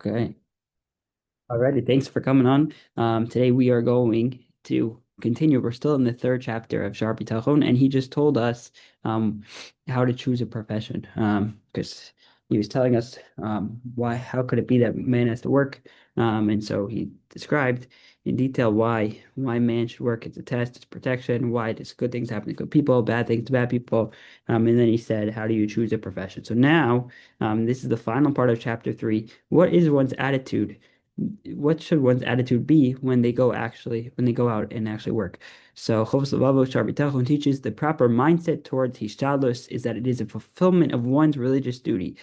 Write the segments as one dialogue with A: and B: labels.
A: Okay. Alrighty. Thanks for coming on. Today we are going to continue. We're still in the third chapter of Shaar HaBitachon, and he just told us how to choose a profession. Because he was telling us how could it be that man has to work? And so he described in detail why man should work. It's a test, it's protection, why does good things happen to good people, bad things to bad people. And then he said, how do you choose a profession? So now this is the final part of chapter 3. What is one's attitude? What should one's attitude be when they go out and actually work? So Chovos HaLevavos Shaar HaBitachon teaches the proper mindset towards Hishtadlus is that it is a fulfillment of one's religious duty.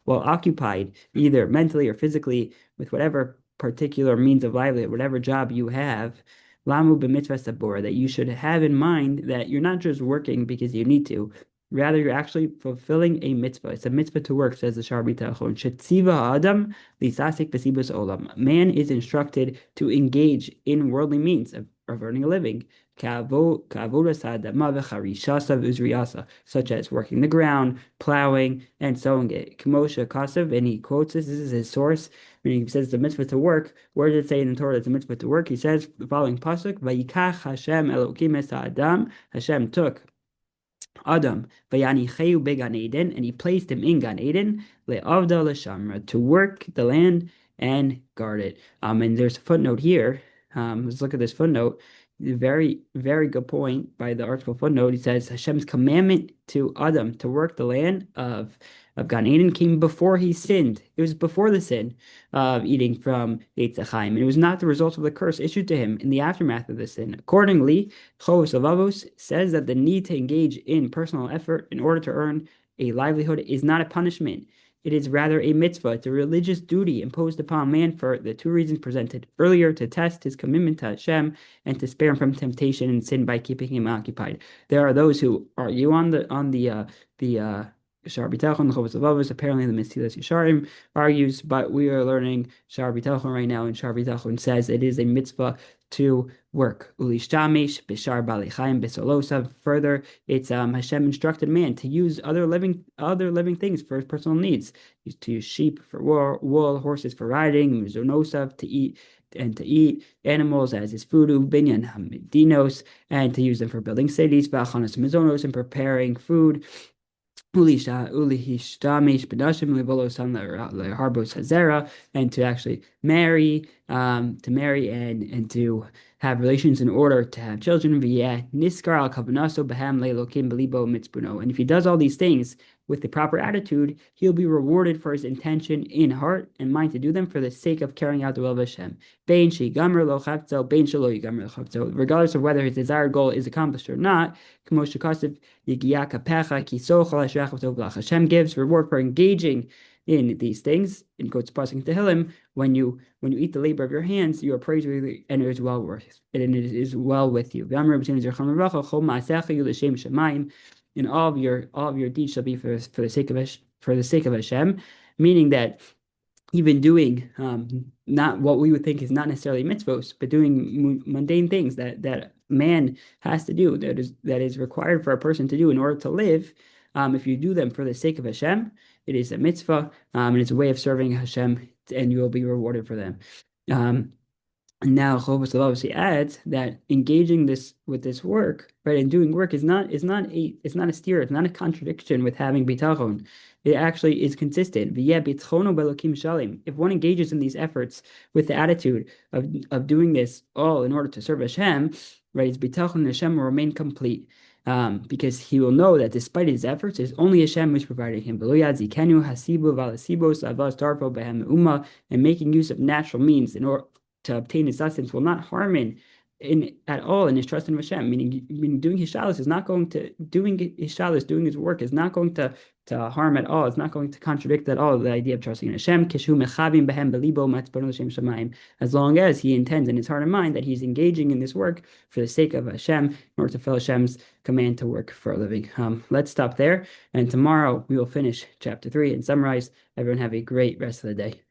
A: While occupied either mentally or physically with whatever particular means of livelihood, whatever job you have, lamu b'mitzvah sabor, that you should have in mind that you're not just working because you need to. Rather, you're actually fulfilling a mitzvah. It's a mitzvah to work, says the Shaar HaBitachon. Shetziva Adam lisasik besibus olam. Man is instructed to engage in worldly means of earning a living, such as working the ground, plowing, and sowing it. Kmosha Kasav, and he quotes this is his source, meaning he says it's a mitzvah to work. Where does it say in the Torah it's a mitzvah to work? He says the following pasuk, Vayikach Hashem Elokim es Adam. Hashem took Adam, Vayanicheu began Eden, and he placed him in Gan Eden, le'avda l'shamra, to work the land and guard it. And there's a footnote here. Let's look at this footnote. Very, very good point by the article footnote. He says Hashem's commandment to Adam to work the land of Gan Eden came before he sinned. It was before the sin of eating from Eitz Chaim, and it was not the result of the curse issued to him in the aftermath of the sin. Accordingly, Chovos HaLevavos says that the need to engage in personal effort in order to earn a livelihood is not a punishment. It is rather a mitzvah. It's a religious duty imposed upon man for the two reasons presented earlier: to test his commitment to Hashem and to spare him from temptation and sin by keeping him occupied. There are those who argue on the Shaar HaBitachon, the Chovos HaLevavos, apparently the Mesilas Yesharim argues, but we are learning Shaar HaBitachon right now, and Shaar HaBitachon says it is a mitzvah to work. Ulishtamish b'shar bali chaim b'solosav. Further, it's Hashem instructed man to use other living things for his personal needs. To use sheep for wool, horses for riding, mizonosav to eat animals as his food, ubinyan hamidinos, and to use them for building cities, v'achanas mizonos, and preparing food. And to actually marry, and to have relations in order to have children. And if he does all these things with the proper attitude, he'll be rewarded for his intention in heart and mind to do them for the sake of carrying out the will of Hashem. Regardless of whether his desired goal is accomplished or not, Hashem gives reward for engaging in these things. In quotes passing to Tehillim, when you eat the labor of your hands, you are praiseworthy, and it is well worth it, and it is well with you. And all of your deeds shall be for the sake of Hashem, meaning that even doing not what we would think is not necessarily mitzvos, but doing mundane things that man has to do, that is required for a person to do in order to live. If you do them for the sake of Hashem, it is a mitzvah, and it's a way of serving Hashem, and you will be rewarded for them. And now Chovos HaLevavos adds that engaging with this work, right, and doing work is not a steer, it's not a contradiction with having bitachon. It actually is consistent. If one engages in these efforts with the attitude of doing this all in order to serve Hashem, right, his bitachon Hashem will remain complete. Because he will know that despite his efforts, it's only Hashem who is providing him. And making use of natural means in order to obtain his sustenance will not harm in at all in his trust in Hashem. Meaning doing his shalos is not going to doing his work is not going to harm at all. It's not going to contradict at all the idea of trusting in Hashem. As long as he intends in his heart and mind that he's engaging in this work for the sake of Hashem, in order to fulfill Hashem's command to work for a living. Let's stop there, and tomorrow we will finish chapter 3 and summarize. Everyone have a great rest of the day.